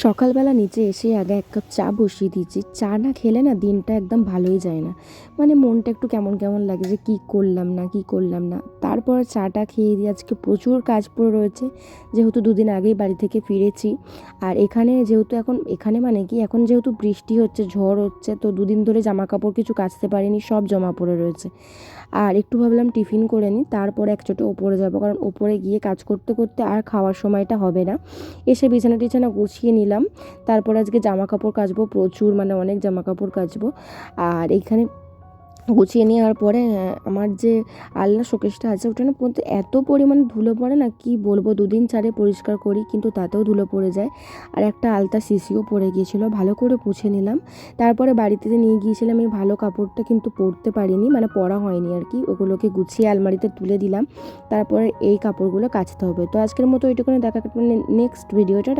সকালবেলা নিচে এসে আগে এক কাপ চা বসিয়ে দিয়েছি। চা না খেলে না দিনটা একদম ভালোই যায় না, মানে মনটা একটু কেমন কেমন লাগে যে কী করলাম না। তারপর চাটা খেয়ে দিয়ে আজকে প্রচুর কাজ পড়ে রয়েছে, যেহেতু দুদিন আগেই বাড়ি থেকে ফিরেছি। আর এখানে যেহেতু এখানে মানে কি এখন যেহেতু বৃষ্টি হচ্ছে, ঝড় হচ্ছে, তো দুদিন ধরে জামা কাপড় কিছু কাচতে পারিনি, সব জমা পড়ে রয়েছে। আর একটু ভাবলাম টিফিন করে নিই, তারপরে একচোটে ওপরে যাব, কারণ ওপরে গিয়ে কাজ করতে করতে আর খাওয়ার সময়টা হবে না। এসে বিছানা টিছানা গুছিয়ে নিলাম। তারপর আজকে জামা কাপড় কাচবো প্রচুর, মানে অনেক জামা কাপড় কাচবো। আর এইখানে গুছিয়ে নেওয়ার পরে আমার যে আলনা শোকেসটা আছে ওটার মধ্যে এত পরিমাণে ধুলো পড়ে না, কি বলবো, দুদিন ছাড়ে পরিষ্কার করি কিন্তু তাতেও ধুলো পড়ে যায়। আর একটা আলতা শিশিও পড়ে গিয়েছিলো, ভালো করে মুছে নিলাম। তারপরে বাড়িতে নিয়ে গিয়েছিলাম, এই ভালো কাপড়টা কিন্তু পরতে পারিনি, মানে পরা হয়নি আর কি। ওগুলোকে গুছিয়ে আলমারিতে তুলে দিলাম। তারপরে এই কাপড়গুলো কাচতে হবে। তো আজকের মতো ওইটুকুনি, দেখা নেক্সট ভিডিওটা।